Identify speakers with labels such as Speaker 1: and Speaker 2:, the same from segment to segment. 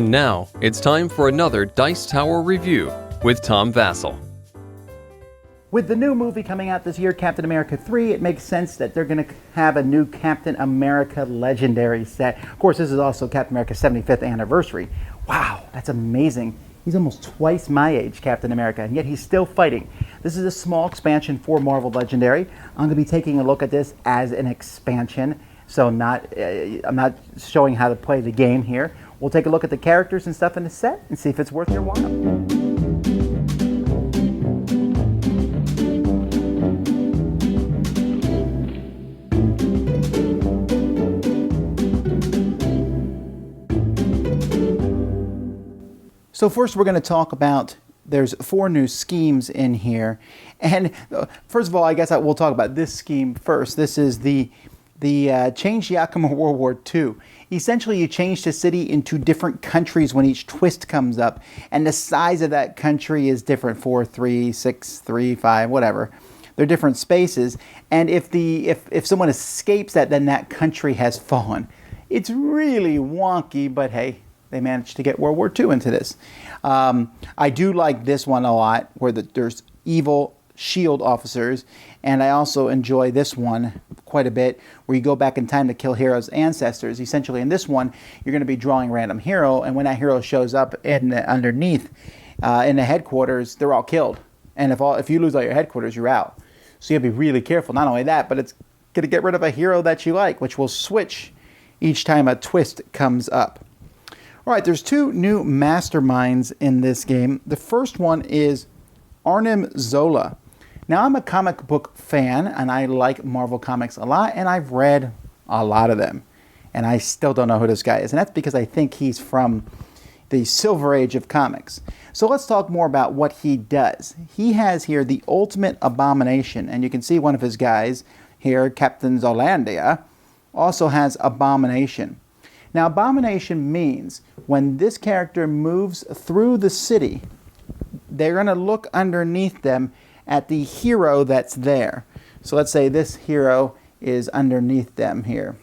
Speaker 1: And now, it's time for another Dice Tower review with Tom Vasel.
Speaker 2: With the new movie coming out this year, Captain America 3, it makes sense that they're going to have a new Captain America Legendary set. Of course, this is also Captain America's 75th anniversary. Wow, that's amazing. He's almost twice my age, Captain America, and yet he's still fighting. This is a small expansion for Marvel Legendary. I'm going to be taking a look at this as an expansion, so I'm not showing how to play the game here. We'll take a look at the characters and stuff in the set and see if it's worth your while. So first we're going to talk about, there's 4 new schemes in here. And first of all, I guess we'll talk about this scheme first. This is the Change the Outcome of World War II. Essentially, you change the city into different countries when each twist comes up. And the size of that country is different, 4, 3, 6, 3, 5, whatever. They're different spaces. And if someone escapes that, then that country has fallen. It's really wonky, but hey, they managed to get World War II into this. I do like this one a lot, where there's evil SHIELD officers, and I also enjoy this one quite a bit, where you go back in time to kill heroes' ancestors. Essentially, in this one, you're going to be drawing a random hero, and when that hero shows up underneath in the headquarters, they're all killed. And if you lose all your headquarters, you're out. So you have to be really careful. Not only that, but it's going to get rid of a hero that you like, which will switch each time a twist comes up. All right, there's 2 new masterminds in this game. The first one is Arnim Zola. Now, I'm a comic book fan, and I like Marvel Comics a lot, and I've read a lot of them. And I still don't know who this guy is, and that's because I think he's from the Silver Age of comics. So let's talk more about what he does. He has here the Ultimate Abomination, and you can see one of his guys here, Captain Zolandia, also has Abomination. Now, Abomination means when this character moves through the city, they're going to look underneath them at the hero that's there. So let's say this hero is underneath them here.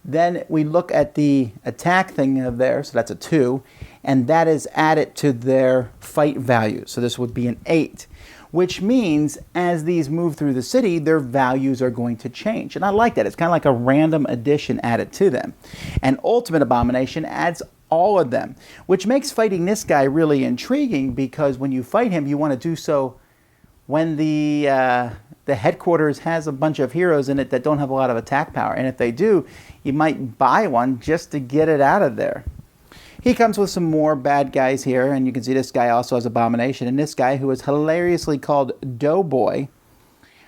Speaker 2: Then we look at the attack thing of there, so that's a 2, and that is added to their fight value. So this would be an 8. Which means as these move through the city, their values are going to change. And I like that. It's kind of like a random addition added to them. And Ultimate Abomination adds all of them, which makes fighting this guy really intriguing, because when you fight him, you want to do so when the headquarters has a bunch of heroes in it that don't have a lot of attack power. And if they do, you might buy one just to get it out of there. He comes with some more bad guys here, and you can see this guy also has Abomination, and this guy who is hilariously called Doughboy.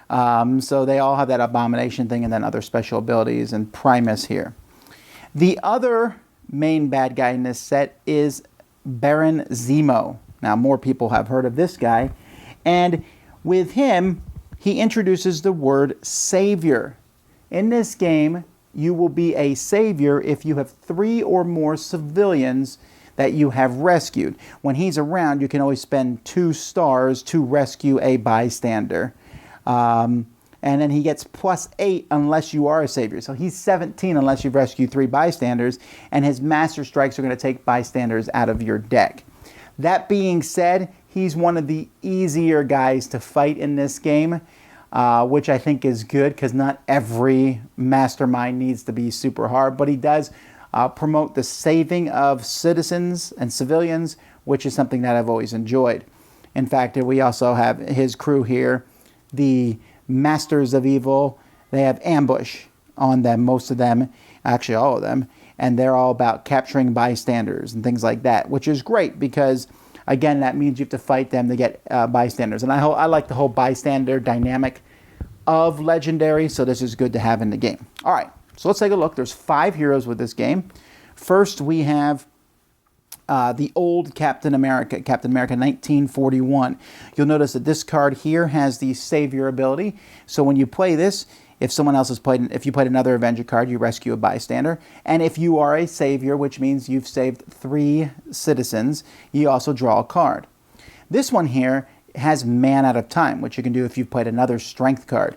Speaker 2: So they all have that Abomination thing, and then other special abilities, and Primus here. The other main bad guy in this set is Baron Zemo. Now, more people have heard of this guy, and with him, he introduces the word Savior. In this game, you will be a savior if you have 3 or more civilians that you have rescued. When he's around, you can always spend 2 stars to rescue a bystander. And then he gets +8 unless you are a savior. So he's 17 unless you've rescued 3 bystanders, and his master strikes are going to take bystanders out of your deck. That being said, he's one of the easier guys to fight in this game. Which I think is good, because not every mastermind needs to be super hard, but he does promote the saving of citizens and civilians, which is something that I've always enjoyed. In fact, we also have his crew here, the Masters of Evil. They have ambush on them, most of them, actually all of them, and they're all about capturing bystanders and things like that, which is great because, again, that means you have to fight them to get bystanders. And I like the whole bystander dynamic of Legendary, so this is good to have in the game. All right, so let's take a look. There's 5 heroes with this game. First, we have the old Captain America 1941. You'll notice that this card here has the Savior ability. So when you play this, if you played another Avenger card, you rescue a bystander. And if you are a Savior, which means you've saved 3 citizens, you also draw a card. This one here has Man Out of Time, which you can do if you've played another Strength card.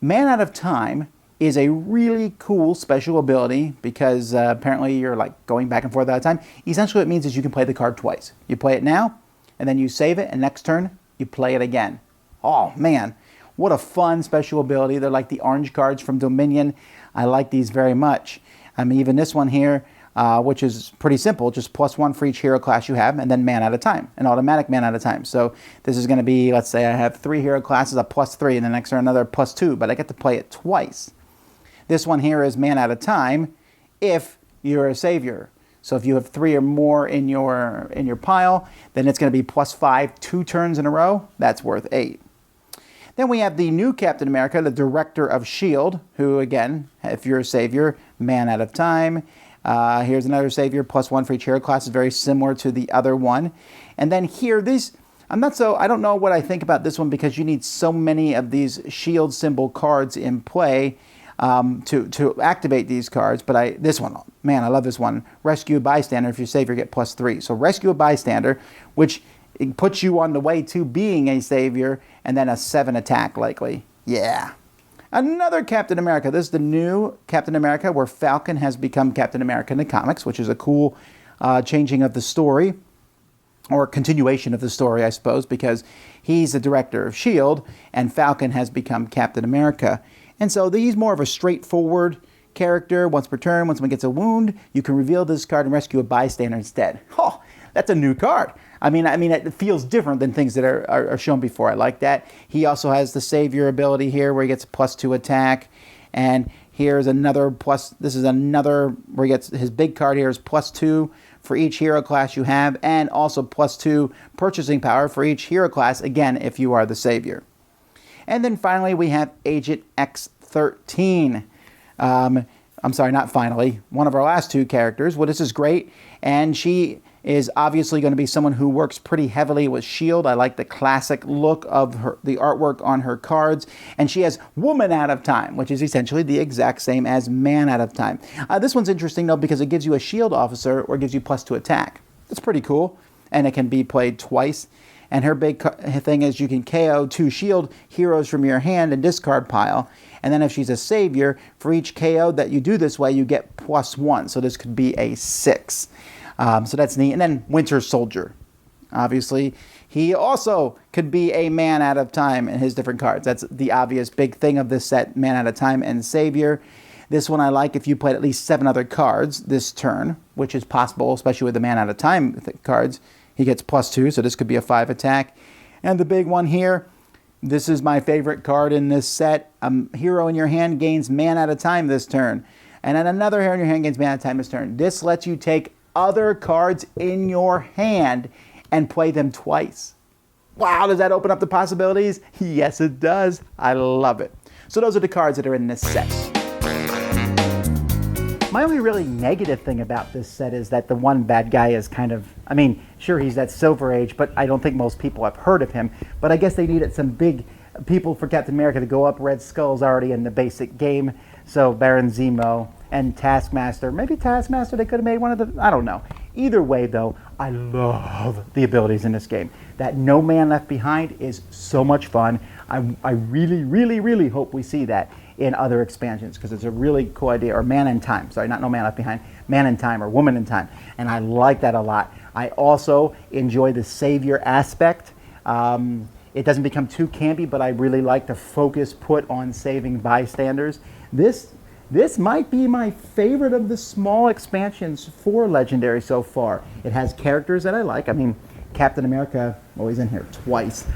Speaker 2: Man Out of Time is a really cool special ability because apparently you're like going back and forth all the time. Essentially what it means is you can play the card twice. You play it now, and then you save it, and next turn you play it again. Oh man, what a fun special ability. They're like the orange cards from Dominion. I like these very much. Even this one here, which is pretty simple, just +1 for each hero class you have, and then man at a time, an automatic man at a time. So this is going to be, let's say I have 3 hero classes, a +3, and the next turn another +2, but I get to play it twice. This one here is man at a time if you're a savior. So if you have 3 or more in your pile, then it's going to be +5 2 turns in a row. That's worth 8. Then we have the new Captain America, the Director of S.H.I.E.L.D., who again, if you're a savior, man at a time. Here's another savior, +1 for each hero class, is very similar to the other one. And then here, I don't know what I think about this one because you need so many of these shield symbol cards in play to activate these cards. But this one, man, I love this one. Rescue a bystander. If you're savior, get +3. So rescue a bystander, which it puts you on the way to being a savior, and then a 7 attack likely. Yeah. Another Captain America. This is the new Captain America where Falcon has become Captain America in the comics, which is a cool changing of the story, or continuation of the story, I suppose, because he's the director of S.H.I.E.L.D. and Falcon has become Captain America. And so he's more of a straightforward character. Once per turn, when someone gets a wound, you can reveal this card and rescue a bystander instead. Oh, that's a new card. I mean, it feels different than things that are shown before. I like that. He also has the Savior ability here where he gets a +2 attack. And here's another this is another where he gets his big card here is +2 for each hero class you have, and also +2 purchasing power for each hero class, again, if you are the Savior. And then finally, we have Agent X13. I'm sorry, not finally. One of our last 2 characters. Well, this is great. And she is obviously going to be someone who works pretty heavily with S.H.I.E.L.D. I like the classic look of the artwork on her cards. And she has Woman Out of Time, which is essentially the exact same as Man Out of Time. This one's interesting, though, because it gives you a S.H.I.E.L.D. officer or gives you +2 attack. That's pretty cool. And it can be played twice. And her big thing is you can KO 2 S.H.I.E.L.D. heroes from your hand and discard pile. And then if she's a savior, for each KO that you do this way, you get +1. So this could be a 6. So that's neat. And then Winter Soldier. Obviously, he also could be a man out of time in his different cards. That's the obvious big thing of this set, man out of time and savior. This one I like if you played at least 7 other cards this turn, which is possible, especially with the man out of time cards. He gets +2, so this could be a 5 attack. And the big one here, this is my favorite card in this set. A hero in your hand gains man out of time this turn. And then another hero in your hand gains man out of time this turn. This lets you take other cards in your hand and play them twice. Wow, does that open up the possibilities? Yes, it does. I love it. So those are the cards that are in this set. My only really negative thing about this set is that the one bad guy is kind of, sure, he's that Silver Age, but I don't think most people have heard of him. But I guess they needed some big people for Captain America to go up. Red Skull's already in the basic game. So Baron Zemo and Taskmaster. Maybe Taskmaster, they could have made one of the, I don't know. Either way, though, I love the abilities in this game. That No Man Left Behind is so much fun. I really, really, really hope we see that in other expansions because it's a really cool idea. Or Man in Time. Sorry, not No Man Left Behind. Man in Time or Woman in Time. And I like that a lot. I also enjoy the savior aspect. It doesn't become too campy, but I really like the focus put on saving bystanders. This might be my favorite of the small expansions for Legendary so far. It has characters that I like. Captain America, he's in here twice.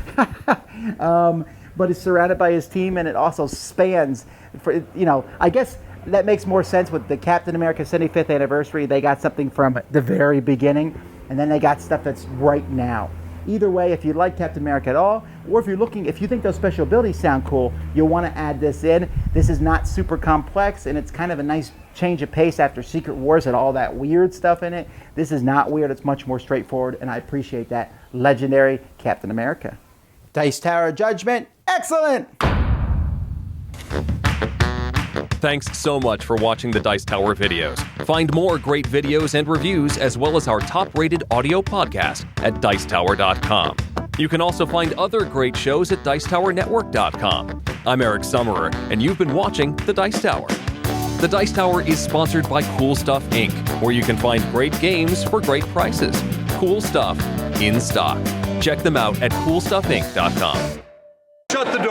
Speaker 2: But it's surrounded by his team, and it also spans, I guess that makes more sense with the Captain America 75th anniversary. They got something from the very beginning, and then they got stuff that's right now. Either way, if you like Captain America at all, or if you think those special abilities sound cool, you'll want to add this in. This is not super complex, and it's kind of a nice change of pace after Secret Wars and all that weird stuff in it. This is not weird. It's much more straightforward, and I appreciate that. Legendary Captain America. Dice Tower Judgment. Excellent!
Speaker 1: Thanks so much for watching the Dice Tower videos. Find more great videos and reviews as well as our top-rated audio podcast at Dicetower.com. You can also find other great shows at DicetowerNetwork.com. I'm Eric Summerer, and you've been watching The Dice Tower. The Dice Tower is sponsored by Cool Stuff Inc., where you can find great games for great prices. Cool stuff in stock. Check them out at CoolStuffInc.com.
Speaker 3: Shut the door.